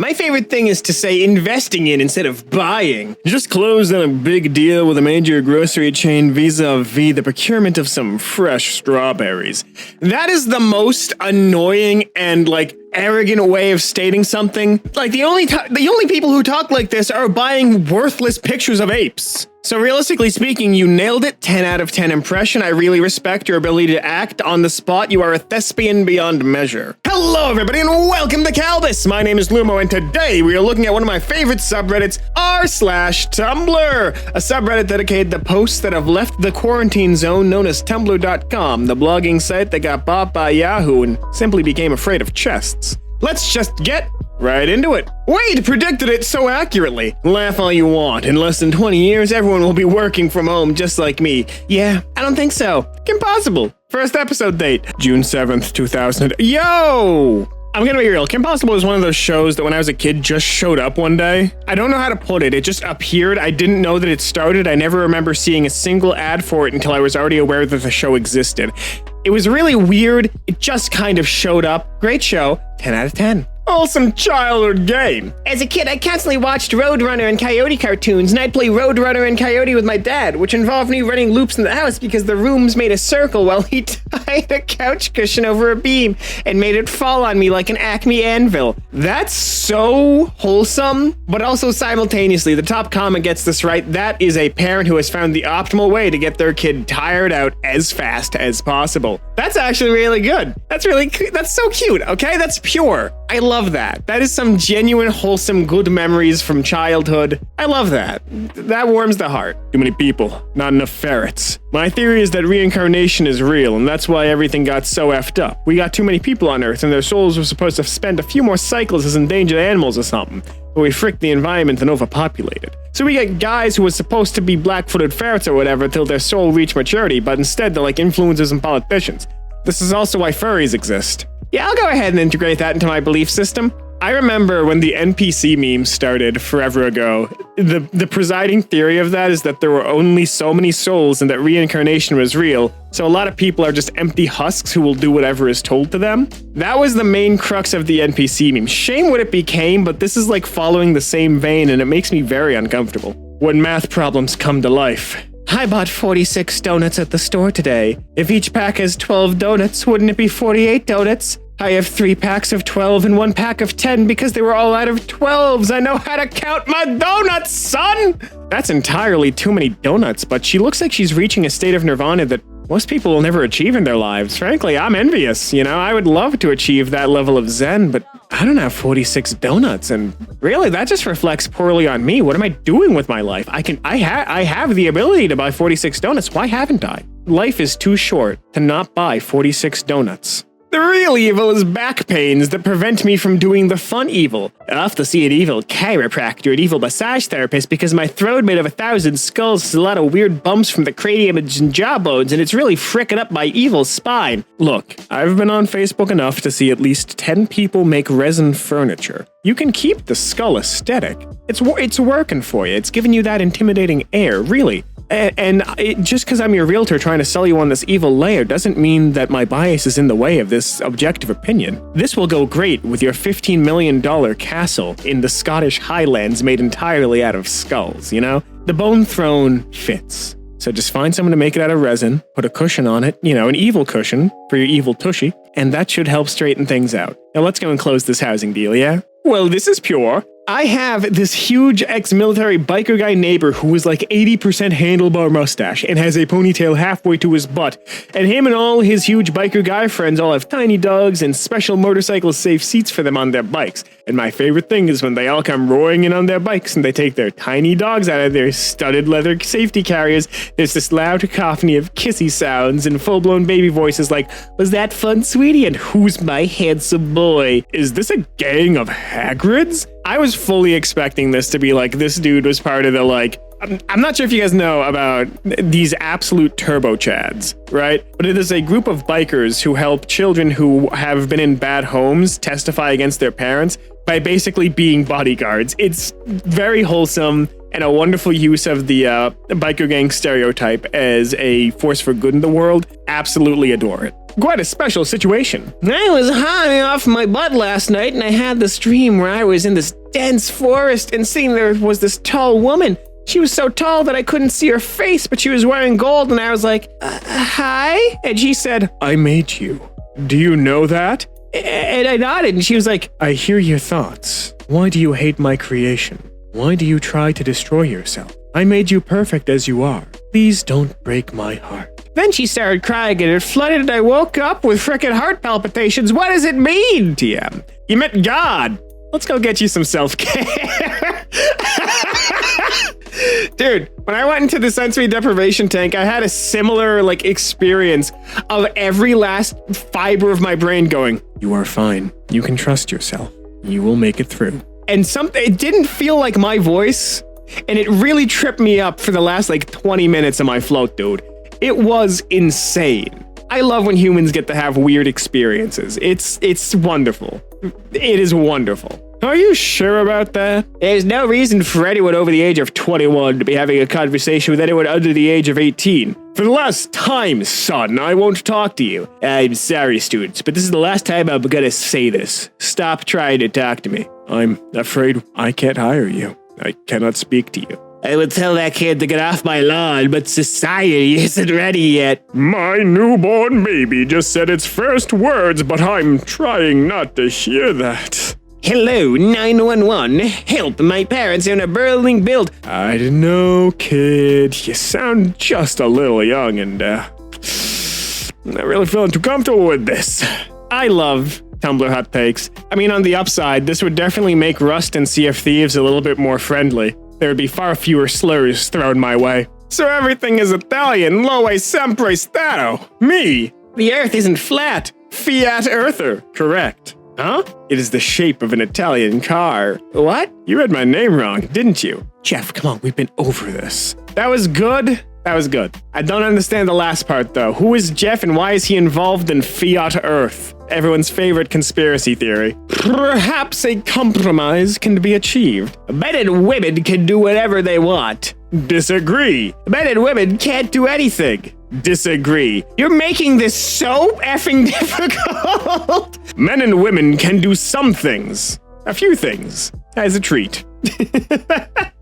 My favorite thing is to say investing in instead of buying. Just closed on a big deal with a major grocery chain vis-a-vis the procurement of some fresh strawberries. That is the most annoying and, arrogant way of stating something. The only people who talk like this are buying worthless pictures of apes. So realistically speaking, you nailed it. 10 out of 10 impression. I really respect your ability to act on the spot. You are a thespian beyond measure. Hello everybody and welcome to Kalbus. My name is Lumo and today we are looking at one of my favorite subreddits, r/Tumblr, a subreddit dedicated to posts that have left the quarantine zone known as Tumblr.com, the blogging site that got bought by Yahoo and simply became afraid of chests. Let's just get right into it. Wade predicted it so accurately. Laugh all you want. In less than 20 years, everyone will be working from home just like me. Yeah, I don't think so. Impossible. First episode date, June 7th, 2000. Yo! I'm gonna be real. Kim Possible is one of those shows that when I was a kid just showed up one day. I don't know how to put it. It just appeared. I didn't know that it started. I never remember seeing a single ad for it until I was already aware that the show existed. It was really weird. It just kind of showed up. Great show. 10 out of 10. Awesome childhood game. As a kid, I constantly watched Roadrunner and Coyote cartoons, and I'd play Roadrunner and Coyote with my dad, which involved me running loops in the house because the rooms made a circle while he tied a couch cushion over a beam and made it fall on me like an Acme anvil. That's so wholesome, but also simultaneously, the top comment gets this right. That is a parent who has found the optimal way to get their kid tired out as fast as possible. That's actually really good. That's so cute, okay? That's pure. I love that. That is some genuine, wholesome, good memories from childhood. I love that. That warms the heart. Too many people, not enough ferrets. My theory is that reincarnation is real, and that's why everything got so effed up. We got too many people on Earth, and their souls were supposed to spend a few more cycles as endangered animals or something. But we fricked the environment and overpopulated. So we get guys who were supposed to be black-footed ferrets or whatever till their soul reached maturity, but instead they're like influencers and politicians. This is also why furries exist. Yeah, I'll go ahead and integrate that into my belief system. I remember when the NPC meme started forever ago, the presiding theory of that is that there were only so many souls and that reincarnation was real, so a lot of people are just empty husks who will do whatever is told to them. That was the main crux of the NPC meme. Shame what it became, but this is like following the same vein and it makes me very uncomfortable. When math problems come to life. I bought 46 donuts at the store today. If each pack has 12 donuts, wouldn't it be 48 donuts? I have 3 packs of 12 and 1 pack of 10 because they were all out of 12s. I know how to count my donuts, son! That's entirely too many donuts, but she looks like she's reaching a state of nirvana that most people will never achieve in their lives. Frankly, I'm envious. I would love to achieve that level of zen, but I don't have 46 donuts, and really, that just reflects poorly on me. What am I doing with my life? I have the ability to buy 46 donuts. Why haven't I? Life is too short to not buy 46 donuts. The real evil is back pains that prevent me from doing the fun evil. I'll have to see an evil chiropractor, an evil massage therapist, because my throat made of 1,000 skulls has a lot of weird bumps from the cranium and jawbones, and it's really fricking up my evil spine. Look, I've been on Facebook enough to see at least 10 people make resin furniture. You can keep the skull aesthetic. It's working for you. It's giving you that intimidating air, really. And just because I'm your realtor trying to sell you on this evil layer doesn't mean that my bias is in the way of this objective opinion. This will go great with your $15 million castle in the Scottish Highlands made entirely out of skulls, The bone throne fits. So just find someone to make it out of resin, put a cushion on it, an evil cushion for your evil tushy, and that should help straighten things out. Now let's go and close this housing deal, yeah? Well, this is pure. I have this huge ex-military biker guy neighbor who is like 80% handlebar mustache and has a ponytail halfway to his butt. And him and all his huge biker guy friends all have tiny dogs and special motorcycle safe seats for them on their bikes. And my favorite thing is when they all come roaring in on their bikes and they take their tiny dogs out of their studded leather safety carriers, there's this loud cacophony of kissy sounds and full-blown baby voices like, "Was that fun, sweetie? And who's my handsome boy? Is this a gang of Hagrids?" I was fully expecting this to be like, this dude was part of the I'm not sure if you guys know about these absolute turbo chads, right? But it is a group of bikers who help children who have been in bad homes testify against their parents by basically being bodyguards. It's very wholesome and a wonderful use of the biker gang stereotype as a force for good in the world. Absolutely adore it. quite a special situation. I was high off my butt last night and I had this dream where I was in this dense forest and seeing there was this tall woman. She was so tall that I couldn't see her face, but she was wearing gold and I was like, hi? And she said, I made you. Do you know that? And I nodded and she was like, I hear your thoughts. Why do you hate my creation? Why do you try to destroy yourself? I made you perfect as you are. Please don't break my heart. Then she started crying and it flooded and I woke up with frickin' heart palpitations. What does it mean, TM? You met God. Let's go get you some self-care. Dude, when I went into the sensory deprivation tank, I had a similar experience of every last fiber of my brain going, you are fine. You can trust yourself. You will make it through. And it didn't feel like my voice, and it really tripped me up for the last 20 minutes of my float, dude. It was insane. I love when humans get to have weird experiences. It's wonderful. It is wonderful. Are you sure about that? There's no reason for anyone over the age of 21 to be having a conversation with anyone under the age of 18. For the last time, son, I won't talk to you. I'm sorry, students, but this is the last time I'm gonna say this. Stop trying to talk to me. I'm afraid I can't hire you. I cannot speak to you. I would tell that kid to get off my lawn, but society isn't ready yet. My newborn baby just said its first words, but I'm trying not to hear that. Hello, 911. Help, my parents are in a burning build. I don't know, kid. You sound just a little young and, I'm not really feeling too comfortable with this. I love Tumblr hot takes. I mean, on the upside, this would definitely make Rust and Sea of Thieves a little bit more friendly. There would be far fewer slurs thrown my way. So everything is Italian, loe sempre stato. Me. The earth isn't flat. Fiat earther. Correct. Huh? It is the shape of an Italian car. What? You read my name wrong, didn't you? Jeff, come on, we've been over this. That was good. That was good. I don't understand the last part, though. Who is Jeff and why is he involved in Fiat Earth? Everyone's favorite conspiracy theory. Perhaps a compromise can be achieved. Men and women can do whatever they want. Disagree. Men and women can't do anything. Disagree. You're making this so effing difficult. Men and women can do some things. A few things. As a treat.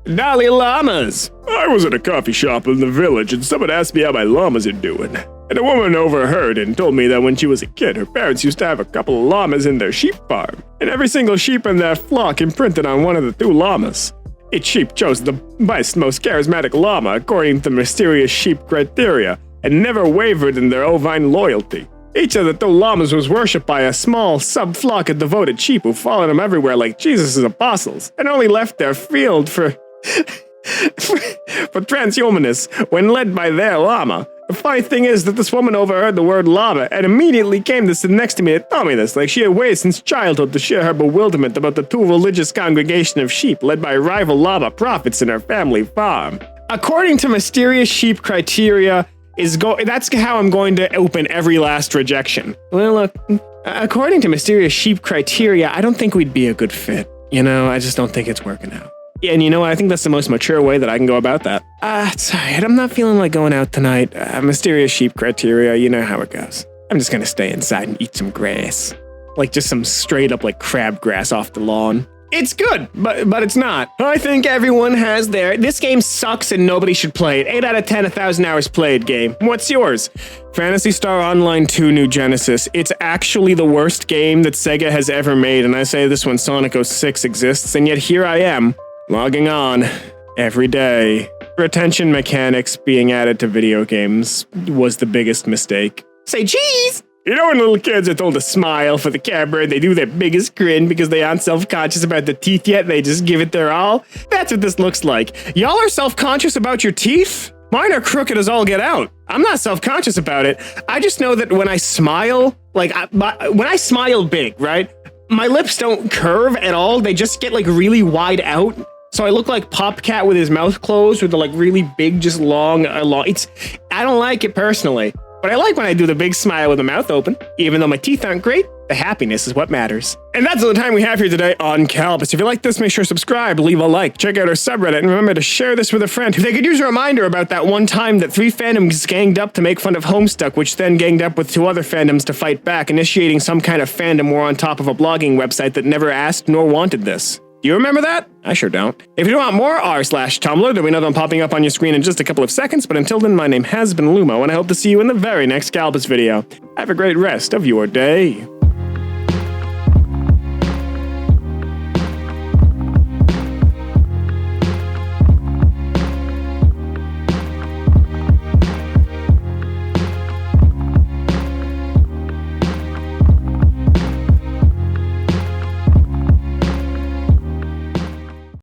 Dolly Llamas. I was at a coffee shop in the village and someone asked me how my llamas are doing. And a woman overheard and told me that when she was a kid, her parents used to have a couple of llamas in their sheep farm. And every single sheep in that flock imprinted on one of the two llamas. Each sheep chose the best, most charismatic llama according to the mysterious sheep criteria and never wavered in their ovine loyalty. Each of the two llamas was worshipped by a small sub-flock of devoted sheep who followed him everywhere like Jesus' apostles and only left their field for transhumanists when led by their llama. The funny thing is that this woman overheard the word llama and immediately came to sit next to me to tell me this, like she had waited since childhood to share her bewilderment about the two religious congregation of sheep led by rival llama prophets in her family farm. According to mysterious sheep criteria, that's how I'm going to open every last rejection. Well, look, according to mysterious sheep criteria, I don't think we'd be a good fit. You know, I just don't think it's working out. And you know what? I think that's the most mature way that I can go about that. It's alright. I'm not feeling like going out tonight. Mysterious sheep criteria, you know how it goes. I'm just gonna stay inside and eat some grass. Like just some straight up crabgrass off the lawn. It's good, but it's not. I think everyone has this game sucks and nobody should play it. 8 out of 10, 1,000 hours played game. What's yours? Phantasy Star Online 2 New Genesis. It's actually the worst game that Sega has ever made, and I say this when Sonic 06 exists, and yet here I am. Logging on every day. Retention mechanics being added to video games was the biggest mistake. Say cheese! You know when little kids are told to smile for the camera and they do their biggest grin because they aren't self-conscious about the teeth yet, they just give it their all? That's what this looks like. Y'all are self-conscious about your teeth? Mine are crooked as all get out. I'm not self-conscious about it. I just know that when I smile, when I smile big, right? My lips don't curve at all. They just get really wide out. So I look like Popcat with his mouth closed with the really big, just long. I don't like it personally, but I like when I do the big smile with the mouth open, even though my teeth aren't great. The happiness is what matters. And that's all the time we have here today on Kalbus. If you like this, make sure to subscribe, leave a like, check out our subreddit, and remember to share this with a friend. If they could use a reminder about that one time that 3 fandoms ganged up to make fun of Homestuck, which then ganged up with 2 other fandoms to fight back, initiating some kind of fandom war on top of a blogging website that never asked nor wanted this. Do you remember that? I sure don't. If you want more r/Tumblr, there'll be another one popping up on your screen in just a couple of seconds, but until then, my name has been Lumo, and I hope to see you in the very next Kalbus video. Have a great rest of your day.